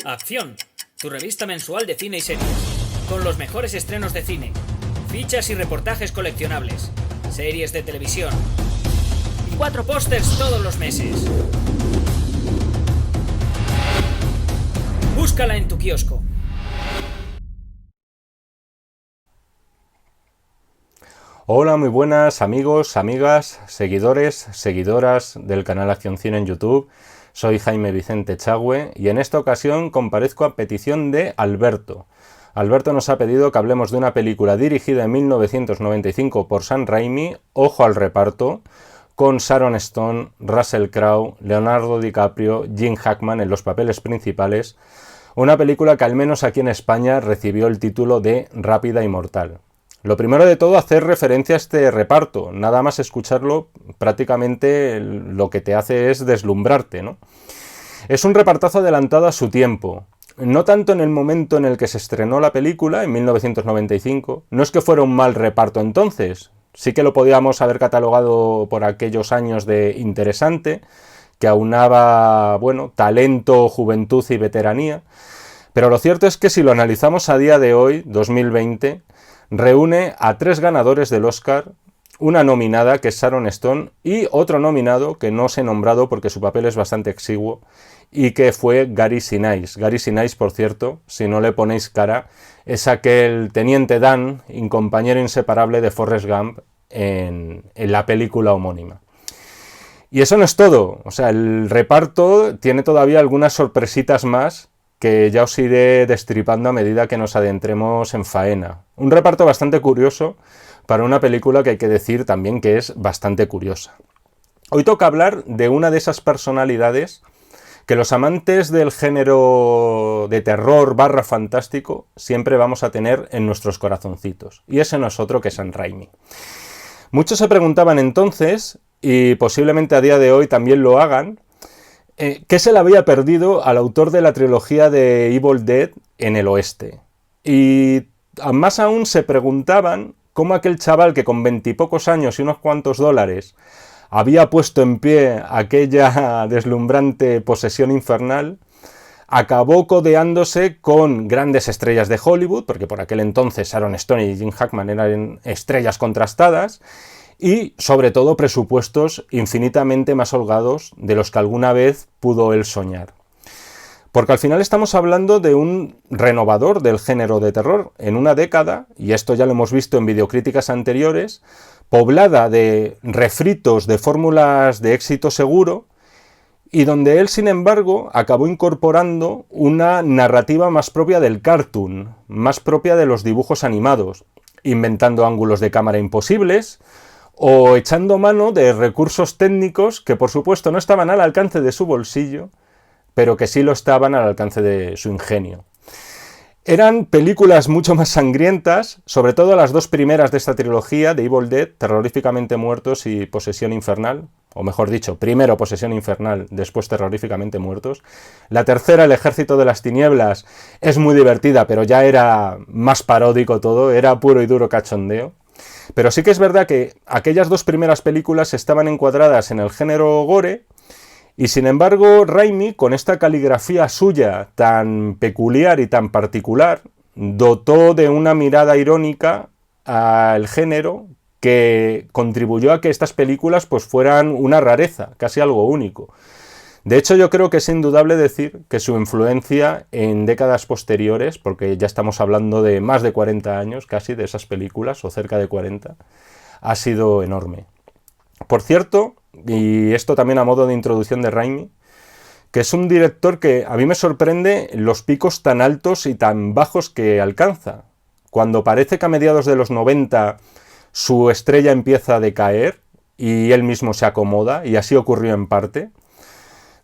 Acción, tu revista mensual de cine y series, con los mejores estrenos de cine, fichas y reportajes coleccionables, series de televisión y 4 pósters todos los meses. Búscala en tu kiosco. Hola, muy buenas amigos, amigas, seguidores, seguidoras del canal Acción Cine en YouTube. Soy Jaime Vicente Chagüe y en esta ocasión comparezco a petición de Alberto. Alberto nos ha pedido que hablemos de una película dirigida en 1995 por Sam Raimi, ojo al reparto, con Sharon Stone, Russell Crowe, Leonardo DiCaprio, Gene Hackman en los papeles principales. Una película que al menos aquí en España recibió el título de Rápida y Mortal. Lo primero de todo, hacer referencia a este reparto. Nada más escucharlo, prácticamente lo que te hace es deslumbrarte, ¿no? Es un repartazo adelantado a su tiempo. No tanto en el momento en el que se estrenó la película, en 1995. No es que fuera un mal reparto entonces. Sí que lo podíamos haber catalogado por aquellos años de interesante, que aunaba, bueno, talento, juventud y veteranía. Pero lo cierto es que si lo analizamos a día de hoy, 2020... reúne a 3 ganadores del Oscar, una nominada que es Sharon Stone y otro nominado que no os he nombrado porque su papel es bastante exiguo y que fue Gary Sinise. Gary Sinise, por cierto, si no le ponéis cara, es aquel teniente Dan, compañero inseparable de Forrest Gump en la película homónima. Y eso no es todo, o sea, el reparto tiene todavía algunas sorpresitas más que ya os iré destripando a medida que nos adentremos en faena. Un reparto bastante curioso para una película que hay que decir también que es bastante curiosa. Hoy toca hablar de una de esas personalidades que los amantes del género de terror / fantástico siempre vamos a tener en nuestros corazoncitos. Y ese no es otro que Sam Raimi. Muchos se preguntaban entonces, y posiblemente a día de hoy también lo hagan, ¿qué se le había perdido al autor de la trilogía de Evil Dead en el oeste? Y más aún se preguntaban cómo aquel chaval que con 20 y pocos años y unos cuantos dólares había puesto en pie aquella deslumbrante Posesión Infernal, acabó codeándose con grandes estrellas de Hollywood, porque por aquel entonces Sharon Stone y Gene Hackman eran estrellas contrastadas, y sobre todo presupuestos infinitamente más holgados de los que alguna vez pudo él soñar. Porque al final estamos hablando de un renovador del género de terror en una década, y esto ya lo hemos visto en videocríticas anteriores, poblada de refritos de fórmulas de éxito seguro, y donde él, sin embargo, acabó incorporando una narrativa más propia del cartoon, más propia de los dibujos animados, inventando ángulos de cámara imposibles, o echando mano de recursos técnicos que por supuesto no estaban al alcance de su bolsillo, pero que sí lo estaban al alcance de su ingenio. Eran películas mucho más sangrientas, sobre todo las 2 primeras de esta trilogía, de Evil Dead, Terroríficamente Muertos y Posesión Infernal, o mejor dicho, primero Posesión Infernal, después Terroríficamente Muertos. La tercera, El Ejército de las Tinieblas, es muy divertida, pero ya era más paródico todo, era puro y duro cachondeo. Pero sí que es verdad que aquellas 2 primeras películas estaban encuadradas en el género gore y sin embargo Raimi, con esta caligrafía suya tan peculiar y tan particular, dotó de una mirada irónica al género que contribuyó a que estas películas pues fueran una rareza, casi algo único. De hecho, yo creo que es indudable decir que su influencia en décadas posteriores, porque ya estamos hablando de más de 40 años casi de esas películas, o cerca de 40, ha sido enorme. Por cierto, y esto también a modo de introducción de Raimi, que es un director que a mí me sorprende los picos tan altos y tan bajos que alcanza. Cuando parece que a mediados de los 90 su estrella empieza a decaer y él mismo se acomoda, y así ocurrió en parte,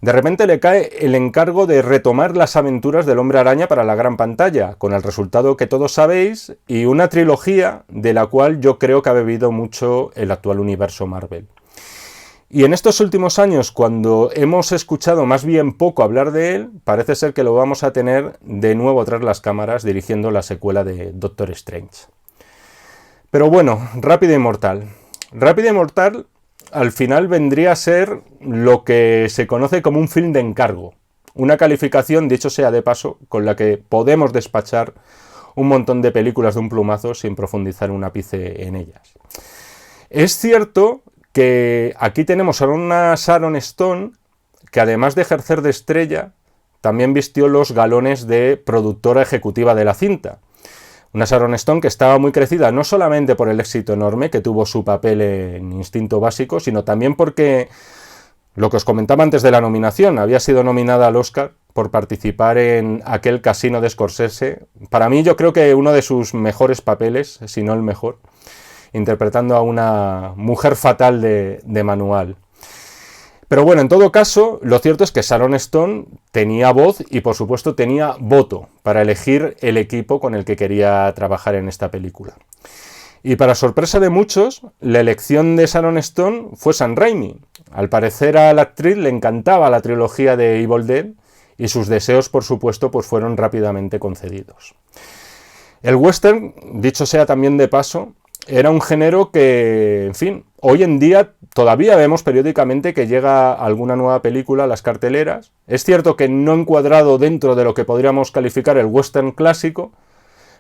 de repente le cae el encargo de retomar las aventuras del Hombre Araña para la gran pantalla, con el resultado que todos sabéis, y una trilogía de la cual yo creo que ha bebido mucho el actual universo Marvel. Y en estos últimos años, cuando hemos escuchado más bien poco hablar de él, parece ser que lo vamos a tener de nuevo tras las cámaras dirigiendo la secuela de Doctor Strange. Pero bueno, Rápida y Mortal. Rápida y Mortal al final vendría a ser lo que se conoce como un film de encargo. Una calificación, dicho sea de paso, con la que podemos despachar un montón de películas de un plumazo sin profundizar un ápice en ellas. Es cierto que aquí tenemos a una Sharon Stone que, además de ejercer de estrella, también vistió los galones de productora ejecutiva de la cinta. Una Sharon Stone que estaba muy crecida no solamente por el éxito enorme que tuvo su papel en Instinto Básico, sino también porque, lo que os comentaba antes de la nominación, había sido nominada al Oscar por participar en Aquel Casino de Scorsese. Para mí, yo creo que uno de sus mejores papeles, si no el mejor, interpretando a una mujer fatal de manual. Pero bueno, en todo caso, lo cierto es que Sharon Stone tenía voz y, por supuesto, tenía voto para elegir el equipo con el que quería trabajar en esta película. Y para sorpresa de muchos, la elección de Sharon Stone fue Sam Raimi. Al parecer, a la actriz le encantaba la trilogía de Evil Dead y sus deseos, por supuesto, pues fueron rápidamente concedidos. El western, dicho sea también de paso, era un género que, en fin, hoy en día todavía vemos periódicamente que llega alguna nueva película a las carteleras. Es cierto que no encuadrado dentro de lo que podríamos calificar el western clásico,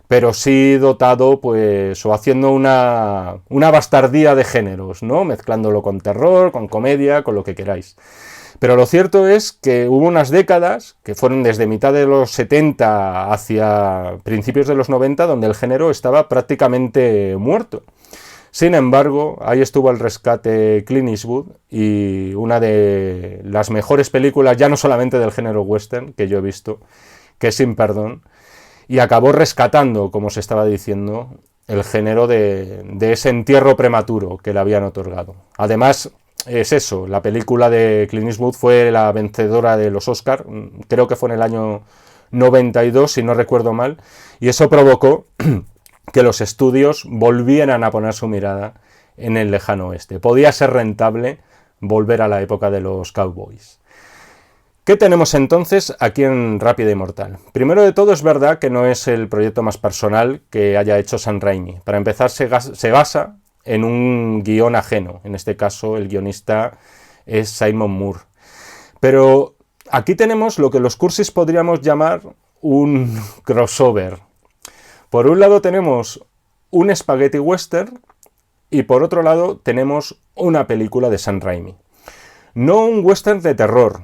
pero sí dotado, pues, o haciendo una bastardía de géneros, ¿no? Mezclándolo con terror, con comedia, con lo que queráis. Pero lo cierto es que hubo unas décadas, que fueron desde mitad de los 70 hacia principios de los 90, donde el género estaba prácticamente muerto. Sin embargo, ahí estuvo al rescate Clint Eastwood y una de las mejores películas, ya no solamente del género western, que yo he visto, que es Sin Perdón, y acabó rescatando, como se estaba diciendo, el género de ese entierro prematuro que le habían otorgado. Además, es eso, la película de Clint Eastwood fue la vencedora de los Oscar, creo que fue en el año 92, si no recuerdo mal, y eso provocó que los estudios volvieran a poner su mirada en el lejano oeste. Podía ser rentable volver a la época de los cowboys. ¿Qué tenemos entonces aquí en Rápida y Mortal? Primero de todo, es verdad que no es el proyecto más personal que haya hecho Sam Raimi. Para empezar, se basa en un guión ajeno. En este caso, el guionista es Simon Moore. Pero aquí tenemos lo que los cursis podríamos llamar un crossover. Por un lado tenemos un spaghetti western y por otro lado tenemos una película de Sam Raimi. No un western de terror,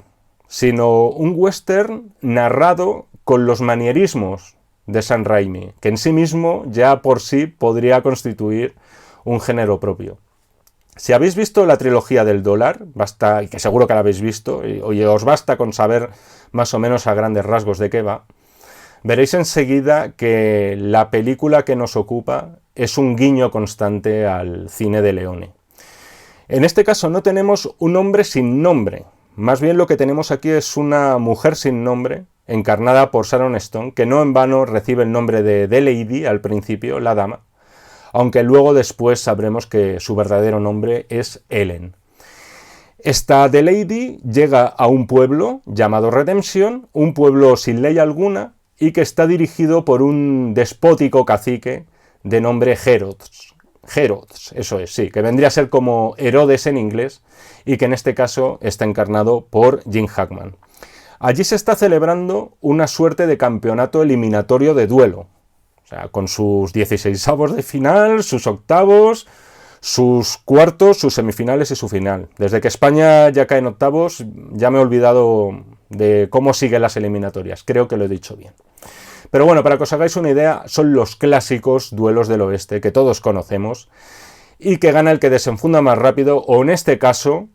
sino un western narrado con los manierismos de Sam Raimi, que en sí mismo ya por sí podría constituir un género propio. Si habéis visto la trilogía del dólar, basta, y que seguro que la habéis visto, y os basta con saber más o menos a grandes rasgos de qué va, veréis enseguida que la película que nos ocupa es un guiño constante al cine de Leone. En este caso no tenemos un hombre sin nombre, más bien lo que tenemos aquí es una mujer sin nombre, encarnada por Sharon Stone, que no en vano recibe el nombre de The Lady al principio, la dama, aunque luego después sabremos que su verdadero nombre es Ellen. Esta The Lady llega a un pueblo llamado Redemption, un pueblo sin ley alguna y que está dirigido por un despótico cacique de nombre Herodes. Herodes, eso es, sí, que vendría a ser como Herodes en inglés y que en este caso está encarnado por Jim Hackman. Allí se está celebrando una suerte de campeonato eliminatorio de duelo. O sea, con sus 16avos de final, sus octavos, sus cuartos, sus semifinales y su final. Desde que España ya cae en octavos, ya me he olvidado de cómo siguen las eliminatorias. Creo que lo he dicho bien. Pero bueno, para que os hagáis una idea, son los clásicos duelos del oeste que todos conocemos y que gana el que desenfunda más rápido, o en este caso,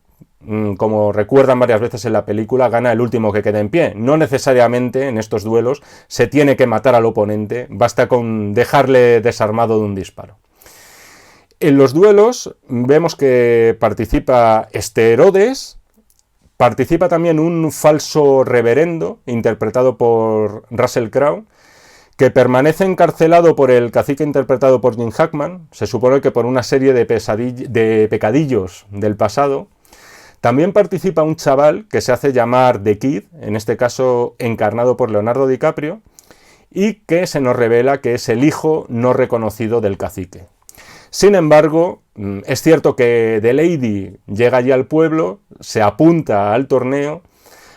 como recuerdan varias veces en la película, gana el último que quede en pie. No necesariamente en estos duelos se tiene que matar al oponente, basta con dejarle desarmado de un disparo. En los duelos vemos que participa este Herodes, participa también un falso reverendo, interpretado por Russell Crowe, que permanece encarcelado por el cacique interpretado por Jim Hackman, se supone que por una serie de pecadillos del pasado. También participa un chaval que se hace llamar The Kid, en este caso encarnado por Leonardo DiCaprio, y que se nos revela que es el hijo no reconocido del cacique. Sin embargo, es cierto que The Lady llega allí al pueblo, se apunta al torneo,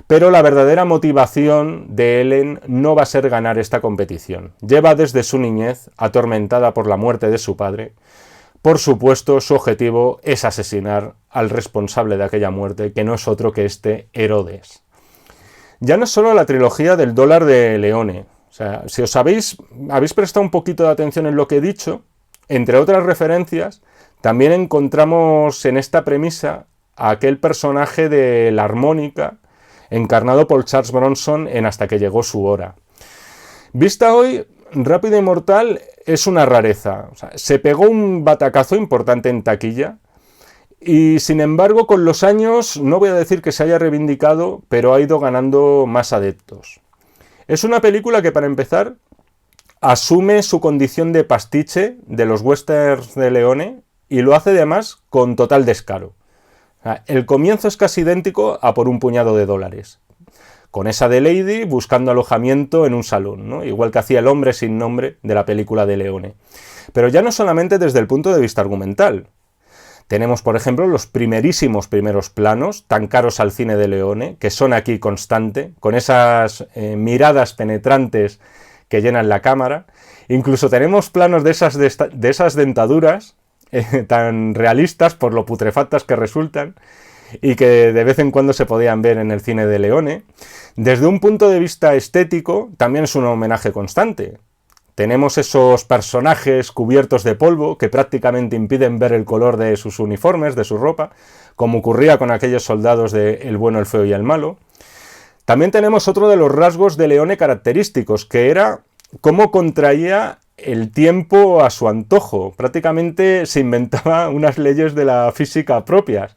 Pero la verdadera motivación de Ellen no va a ser ganar esta competición. Lleva desde su niñez atormentada por la muerte de su padre. Por supuesto, su objetivo es asesinar al responsable de aquella muerte, que no es otro que Herodes. Ya no es solo la trilogía del dólar de Leone. O sea, si os habéis prestado un poquito de atención en lo que he dicho, entre otras referencias, también encontramos en esta premisa a aquel personaje de la armónica, encarnado por Charles Bronson en Hasta que llegó su hora. Vista hoy, Rápido y Mortal es una rareza. O sea, se pegó un batacazo importante en taquilla y, sin embargo, con los años, no voy a decir que se haya reivindicado, pero ha ido ganando más adeptos. Es una película que, para empezar, asume su condición de pastiche de los westerns de Leone y lo hace además con total descaro. El comienzo es casi idéntico a Por un puñado de dólares, con esa de Lady buscando alojamiento en un salón, ¿no? Igual que hacía El hombre sin nombre de la película de Leone. Pero ya no solamente desde el punto de vista argumental. Tenemos, por ejemplo, los primeros planos, tan caros al cine de Leone, que son aquí constante, con esas miradas penetrantes que llenan la cámara. Incluso tenemos planos de esas dentaduras tan realistas por lo putrefactas que resultan y que de vez en cuando se podían ver en el cine de Leone. Desde un punto de vista estético también es un homenaje constante. Tenemos esos personajes cubiertos de polvo que prácticamente impiden ver el color de sus uniformes, de su ropa, como ocurría con aquellos soldados de El bueno, el feo y el malo. También tenemos otro de los rasgos de Leone característicos, que era cómo contraía el tiempo a su antojo. Prácticamente se inventaba unas leyes de la física propias.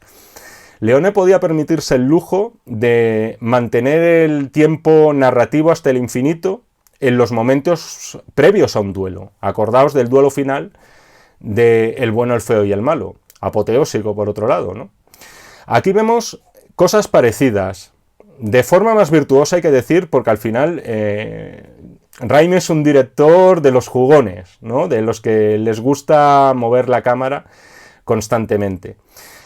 Leone podía permitirse el lujo de mantener el tiempo narrativo hasta el infinito en los momentos previos a un duelo. Acordaos del duelo final de El bueno, el feo y el malo. Apoteósico, por otro lado, ¿no? Aquí vemos cosas parecidas. De forma más virtuosa, hay que decir, porque al final Raimi es un director de los jugones, ¿no? De los que les gusta mover la cámara constantemente.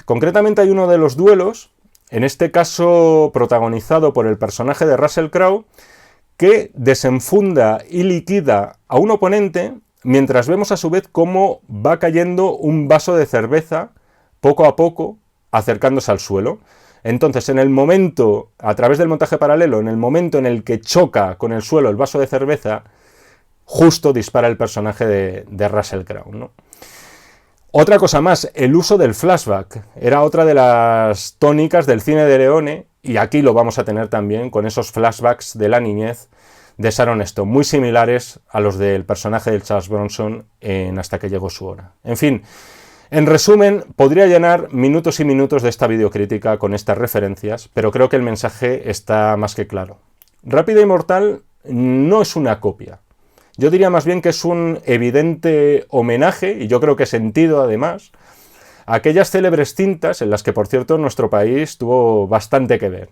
Concretamente hay uno de los duelos, en este caso protagonizado por el personaje de Russell Crowe, que desenfunda y liquida a un oponente mientras vemos a su vez cómo va cayendo un vaso de cerveza poco a poco acercándose al suelo. Entonces, en el momento, a través del montaje paralelo, en el momento en el que choca con el suelo el vaso de cerveza, justo dispara el personaje de Russell Crowe, ¿no? Otra cosa más, el uso del flashback. Era otra de las tónicas del cine de Leone, y aquí lo vamos a tener también con esos flashbacks de la niñez de Sharon Stone, muy similares a los del personaje de Charles Bronson en Hasta que llegó su hora. En fin, en resumen, podría llenar minutos y minutos de esta videocrítica con estas referencias, pero creo que el mensaje está más que claro. Rápido y Mortal no es una copia. Yo diría más bien que es un evidente homenaje, y yo creo que sentido además, a aquellas célebres cintas en las que, por cierto, nuestro país tuvo bastante que ver.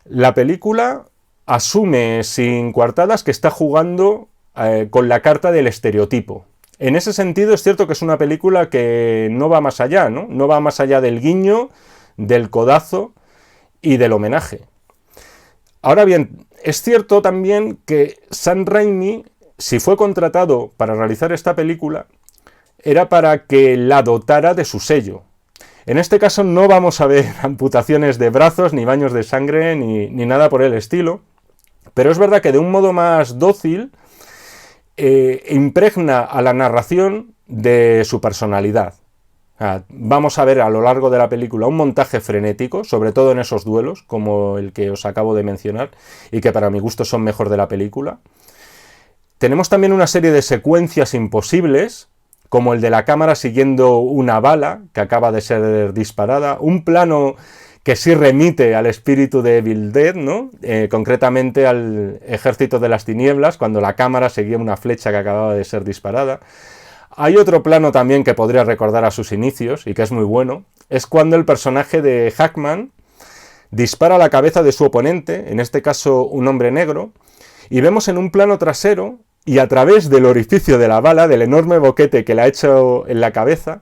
La película asume sin coartadas que está jugando con la carta del estereotipo. En ese sentido es cierto que es una película que no va más allá, ¿no? No va más allá del guiño, del codazo y del homenaje. Ahora bien, es cierto también que Sam Raimi, si fue contratado para realizar esta película, era para que la dotara de su sello. En este caso no vamos a ver amputaciones de brazos, ni baños de sangre, ni nada por el estilo, pero es verdad que de un modo más dócil impregna a la narración de su personalidad. Vamos a ver a lo largo de la película un montaje frenético, sobre todo en esos duelos, como el que os acabo de mencionar, y que para mi gusto son mejor de la película. Tenemos también una serie de secuencias imposibles, como el de la cámara siguiendo una bala que acaba de ser disparada, un plano que sí remite al espíritu de Evil Dead, ¿no? Concretamente al Ejército de las Tinieblas, cuando la cámara seguía una flecha que acababa de ser disparada. Hay otro plano también que podría recordar a sus inicios y que es muy bueno, es cuando el personaje de Hackman dispara a la cabeza de su oponente, en este caso un hombre negro, y vemos en un plano trasero, y a través del orificio de la bala, del enorme boquete que le ha hecho en la cabeza,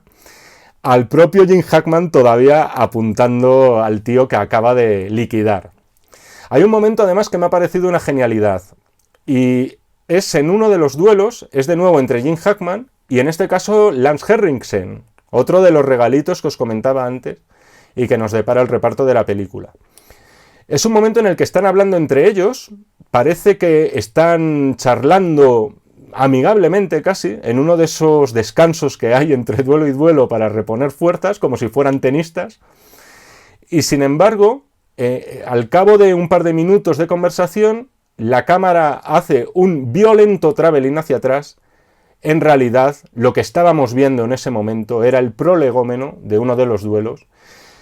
al propio Jim Hackman todavía apuntando al tío que acaba de liquidar. Hay un momento además que me ha parecido una genialidad, y es en uno de los duelos, es de nuevo entre Jim Hackman y en este caso Lance Henriksen, otro de los regalitos que os comentaba antes y que nos depara el reparto de la película. Es un momento en el que están hablando entre ellos, parece que están charlando amigablemente casi, en uno de esos descansos que hay entre duelo y duelo para reponer fuerzas, como si fueran tenistas, y sin embargo, al cabo de un par de minutos de conversación, la cámara hace un violento traveling hacia atrás. En realidad, lo que estábamos viendo en ese momento era el prolegómeno de uno de los duelos,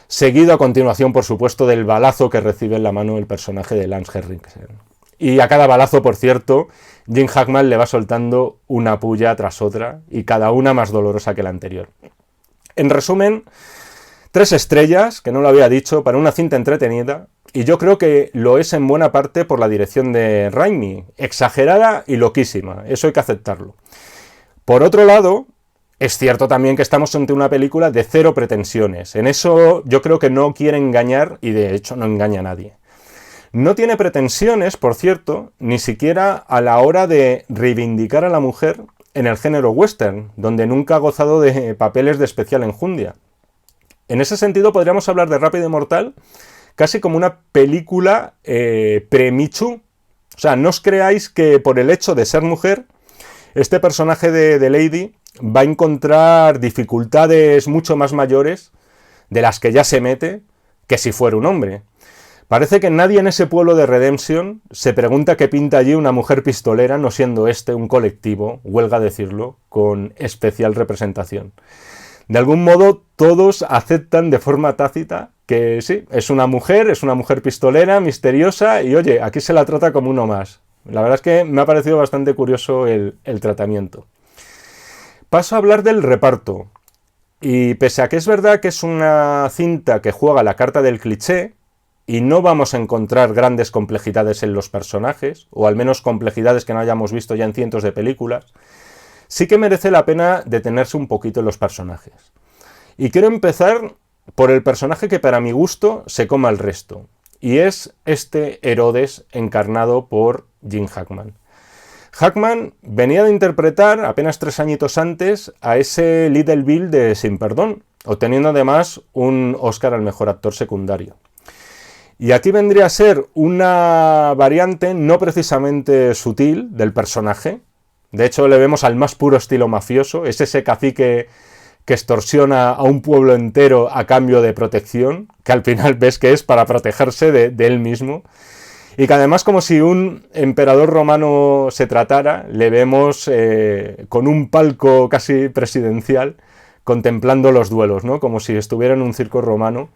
seguido a continuación, por supuesto, del balazo que recibe en la mano el personaje de Lance Henriksen. Y a cada balazo, por cierto, Jim Hackman le va soltando una puya tras otra, y cada una más dolorosa que la anterior. En resumen, 3 estrellas, que no lo había dicho, para una cinta entretenida, y yo creo que lo es en buena parte por la dirección de Raimi, exagerada y loquísima, eso hay que aceptarlo. Por otro lado, es cierto también que estamos ante una película de 0 pretensiones, en eso yo creo que no quiere engañar y de hecho no engaña a nadie. No tiene pretensiones, por cierto, ni siquiera a la hora de reivindicar a la mujer en el género western, donde nunca ha gozado de papeles de especial enjundia. En ese sentido podríamos hablar de Rápido y Mortal casi como una película pre-Me Too. O sea, no os creáis que por el hecho de ser mujer, este personaje de Lady va a encontrar dificultades mucho más mayores de las que ya se mete que si fuera un hombre. Parece que nadie en ese pueblo de Redemption se pregunta qué pinta allí una mujer pistolera, no siendo este un colectivo, huelga decirlo, con especial representación. De algún modo todos aceptan de forma tácita que sí, es una mujer pistolera, misteriosa, y oye, aquí se la trata como uno más. La verdad es que me ha parecido bastante curioso el tratamiento. Paso a hablar del reparto. Y pese a que es verdad que es una cinta que juega la carta del cliché, y no vamos a encontrar grandes complejidades en los personajes, o al menos complejidades que no hayamos visto ya en cientos de películas, sí que merece la pena detenerse un poquito en los personajes. Y quiero empezar por el personaje que para mi gusto se coma el resto, y es este Herodes encarnado por Jim Hackman. Hackman venía de interpretar apenas 3 añitos antes a ese Little Bill de Sin Perdón, obteniendo además un Oscar al mejor actor secundario. Y aquí vendría a ser una variante no precisamente sutil del personaje. De hecho, le vemos al más puro estilo mafioso, es ese cacique que extorsiona a un pueblo entero a cambio de protección, que al final ves que es para protegerse de él mismo. Y que además, como si un emperador romano se tratara, le vemos con un palco casi presidencial contemplando los duelos, ¿no? Como si estuviera en un circo romano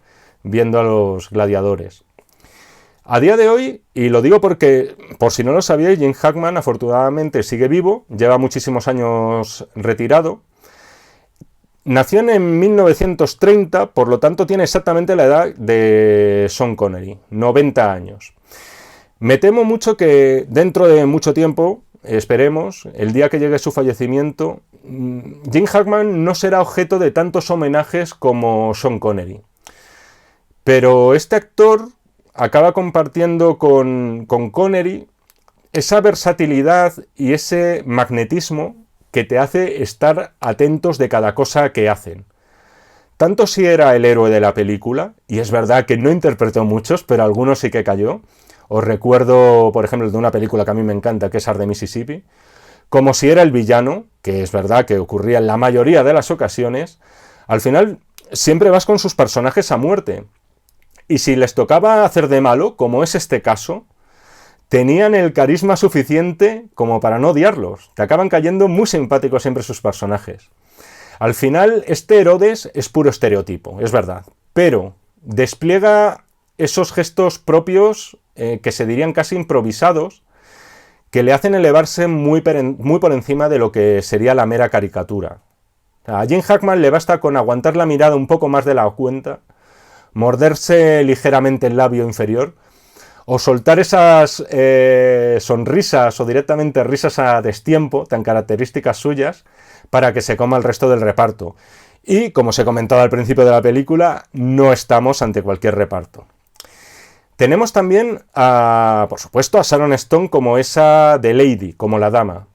viendo a los gladiadores. A día de hoy, y lo digo porque, por si no lo sabíais, Jim Hackman afortunadamente sigue vivo, lleva muchísimos años retirado. Nació en 1930, por lo tanto tiene exactamente la edad de Sean Connery, 90 años. Me temo mucho que dentro de mucho tiempo, esperemos, el día que llegue su fallecimiento, Jim Hackman no será objeto de tantos homenajes como Sean Connery. Pero este actor acaba compartiendo con Connery esa versatilidad y ese magnetismo que te hace estar atentos de cada cosa que hacen. Tanto si era el héroe de la película, y es verdad que no interpretó muchos, pero algunos sí que cayó. Os recuerdo, por ejemplo, de una película que a mí me encanta, que es Arde Mississippi, como si era el villano, que es verdad que ocurría en la mayoría de las ocasiones. Al final siempre vas con sus personajes a muerte. Y si les tocaba hacer de malo, como es este caso, tenían el carisma suficiente como para no odiarlos. Te acaban cayendo muy simpáticos siempre sus personajes. Al final, este Herodes es puro estereotipo, es verdad, pero despliega esos gestos propios que se dirían casi improvisados, que le hacen elevarse muy por encima de lo que sería la mera caricatura. A Jim Hackman le basta con aguantar la mirada un poco más de la cuenta, morderse ligeramente el labio inferior, o soltar esas sonrisas o directamente risas a destiempo, tan características suyas, para que se coma el resto del reparto. Y, como os he comentado al principio de la película, no estamos ante cualquier reparto. Tenemos también, por supuesto, a Sharon Stone como esa de Lady, como la dama.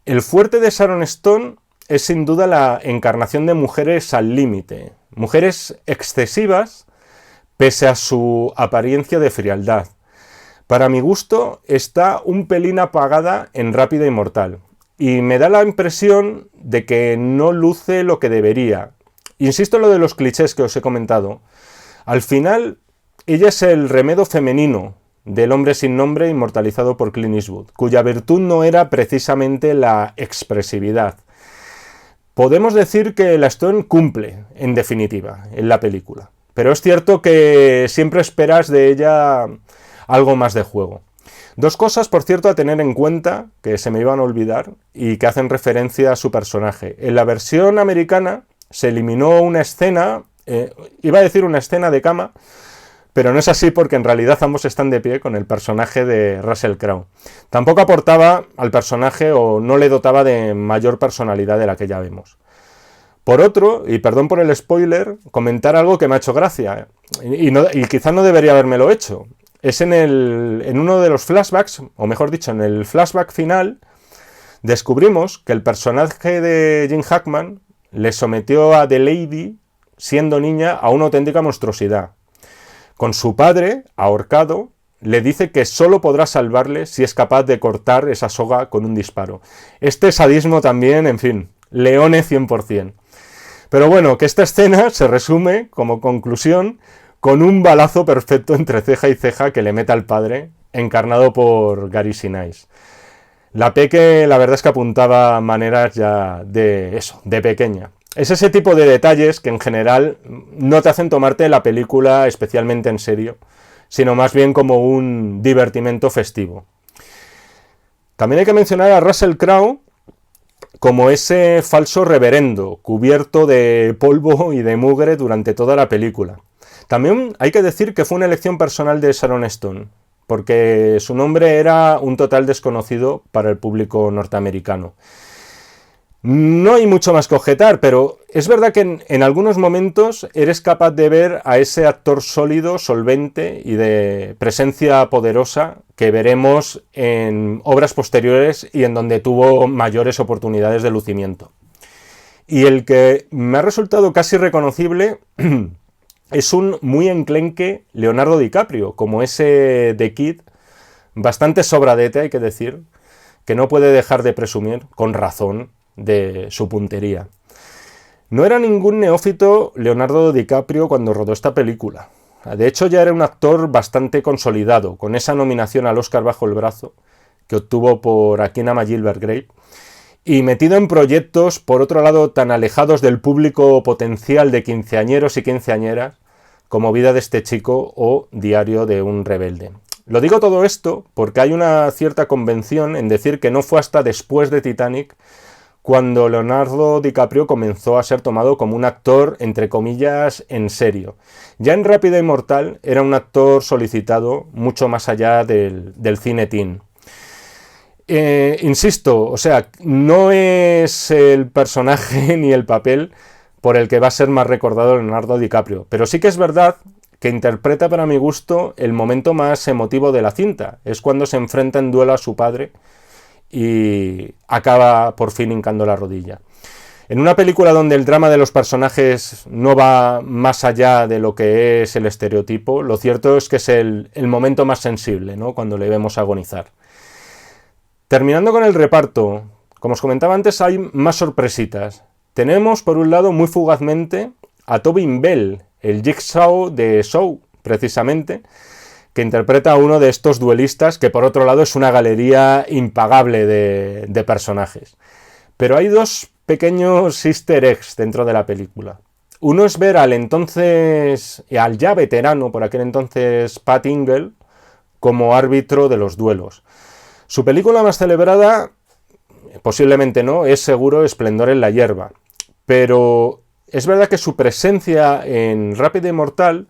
El fuerte de Sharon Stone es sin duda la encarnación de mujeres al límite, mujeres excesivas pese a su apariencia de frialdad. Para mi gusto está un pelín apagada en Rápida y Mortal y me da la impresión de que no luce lo que debería. Insisto en lo de los clichés que os he comentado. Al final, ella es el remedo femenino del hombre sin nombre inmortalizado por Clint Eastwood, cuya virtud no era precisamente la expresividad. Podemos decir que la Stone cumple, en definitiva, en la película. Pero es cierto que siempre esperas de ella algo más de juego. Dos cosas, por cierto, a tener en cuenta, que se me iban a olvidar, y que hacen referencia a su personaje. En la versión americana se eliminó una escena, iba a decir una escena de cama, pero no es así porque en realidad ambos están de pie con el personaje de Russell Crowe. Tampoco aportaba al personaje o no le dotaba de mayor personalidad de la que ya vemos. Por otro, y perdón por el spoiler, comentar algo que me ha hecho gracia, y quizás no debería habérmelo hecho. Es en uno de los flashbacks, o mejor dicho, en el flashback final, descubrimos que el personaje de Jim Hackman le sometió a The Lady, siendo niña, a una auténtica monstruosidad. Con su padre, ahorcado, le dice que solo podrá salvarle si es capaz de cortar esa soga con un disparo. Este sadismo también, en fin, Leone 100%. Pero bueno, que esta escena se resume, como conclusión, con un balazo perfecto entre ceja y ceja que le mete al padre, encarnado por Gary Sinise. La Peque, la verdad es que apuntaba maneras ya de eso, de pequeña. Es ese tipo de detalles que en general no te hacen tomarte la película especialmente en serio, sino más bien como un divertimento festivo. También hay que mencionar a Russell Crowe como ese falso reverendo, cubierto de polvo y de mugre durante toda la película. También hay que decir que fue una elección personal de Sharon Stone, porque su nombre era un total desconocido para el público norteamericano. No hay mucho más que objetar, pero es verdad que en algunos momentos eres capaz de ver a ese actor sólido, solvente y de presencia poderosa que veremos en obras posteriores y en donde tuvo mayores oportunidades de lucimiento. Y el que me ha resultado casi reconocible es un muy enclenque Leonardo DiCaprio, como ese The Kid, bastante sobradete, hay que decir, que no puede dejar de presumir, con razón, de su puntería. No era ningún neófito Leonardo DiCaprio cuando rodó esta película. De hecho, ya era un actor bastante consolidado, con esa nominación al Oscar bajo el brazo que obtuvo por Aquí Nama Gilbert Grape, y metido en proyectos, por otro lado, tan alejados del público potencial de quinceañeros y quinceañeras como Vida de este chico o Diario de un rebelde. Lo digo todo esto porque hay una cierta convención en decir que no fue hasta después de Titanic cuando Leonardo DiCaprio comenzó a ser tomado como un actor, entre comillas, en serio. Ya en Rápida y Mortal era un actor solicitado mucho más allá del cine teen. Insisto, o sea, no es el personaje ni el papel por el que va a ser más recordado Leonardo DiCaprio, pero sí que es verdad que interpreta para mi gusto el momento más emotivo de la cinta. Es cuando se enfrenta en duelo a su padre y acaba por fin hincando la rodilla. En una película donde el drama de los personajes no va más allá de lo que es el estereotipo, lo cierto es que es el momento más sensible, ¿no?, cuando le vemos agonizar. Terminando con el reparto, como os comentaba antes, hay más sorpresitas. Tenemos, por un lado, muy fugazmente, a Tobin Bell, el Jigsaw de Saw, precisamente, que interpreta a uno de estos duelistas que, por otro lado, es una galería impagable de personajes. Pero hay dos pequeños easter eggs dentro de la película. Uno es ver al ya veterano, por aquel entonces, Pat Ingle, como árbitro de los duelos. Su película más celebrada, posiblemente no, es seguro Esplendor en la hierba. Pero es verdad que su presencia en Rápida y Mortal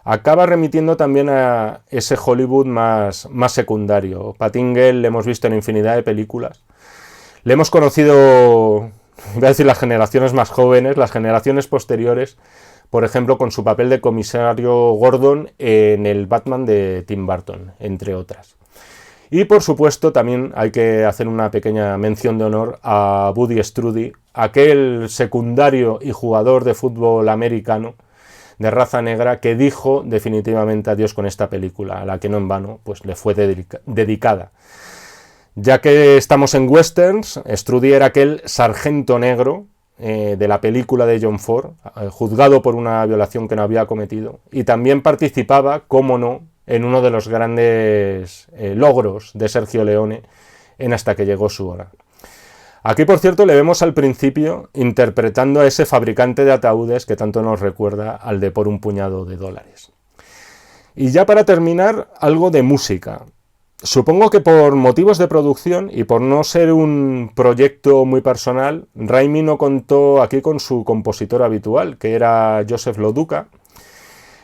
acaba remitiendo también a ese Hollywood más secundario. Pat Ingle le hemos visto en infinidad de películas. Le hemos conocido, voy a decir, las generaciones más jóvenes, las generaciones posteriores, por ejemplo con su papel de comisario Gordon en el Batman de Tim Burton, entre otras. Y por supuesto también hay que hacer una pequeña mención de honor a Buddy Strudi, aquel secundario y jugador de fútbol americano de raza negra que dijo definitivamente adiós con esta película, a la que no en vano pues le fue dedicada. Ya que estamos en westerns, Strudi era aquel sargento negro de la película de John Ford, juzgado por una violación que no había cometido, y también participaba, cómo no, en uno de los grandes logros de Sergio Leone en Hasta que llegó su hora. Aquí, por cierto, le vemos al principio interpretando a ese fabricante de ataúdes que tanto nos recuerda al de Por un puñado de dólares. Y ya para terminar, algo de música. Supongo que por motivos de producción y por no ser un proyecto muy personal, Raimi no contó aquí con su compositor habitual, que era Joseph Loduca.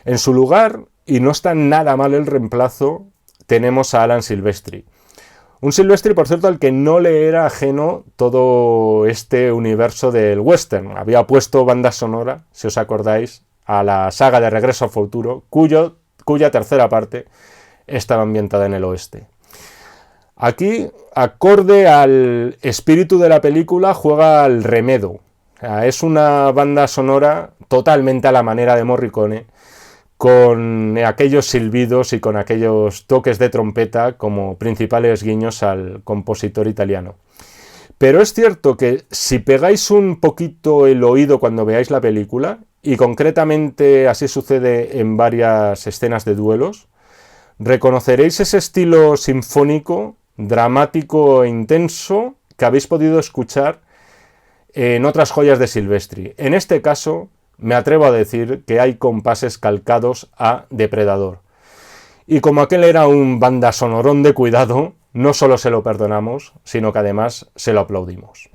En su lugar, y no está nada mal el reemplazo, tenemos a Alan Silvestri. Un Silvestri, por cierto, al que no le era ajeno todo este universo del western. Había puesto banda sonora, si os acordáis, a la saga de Regreso al Futuro, cuya tercera parte estaba ambientada en el oeste. Aquí, acorde al espíritu de la película, juega al remedo. O sea, es una banda sonora totalmente a la manera de Morricone, con aquellos silbidos y con aquellos toques de trompeta como principales guiños al compositor italiano. Pero es cierto que si pegáis un poquito el oído cuando veáis la película, y concretamente así sucede en varias escenas de duelos, reconoceréis ese estilo sinfónico, dramático e intenso que habéis podido escuchar en otras joyas de Silvestri. En este caso, me atrevo a decir que hay compases calcados a Depredador. Y como aquel era un banda sonorón de cuidado, no solo se lo perdonamos, sino que además se lo aplaudimos.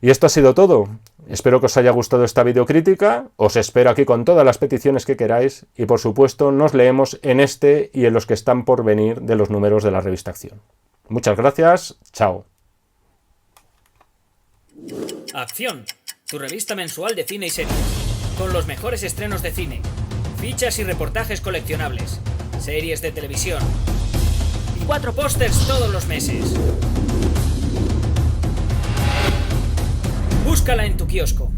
Y esto ha sido todo. Espero que os haya gustado esta videocrítica, os espero aquí con todas las peticiones que queráis y por supuesto nos leemos en este y en los que están por venir de los números de la revista Acción. Muchas gracias, chao. Acción, tu revista mensual de cine y series, con los mejores estrenos de cine, fichas y reportajes coleccionables, series de televisión y 4 pósters todos los meses. Búscala en tu kiosco.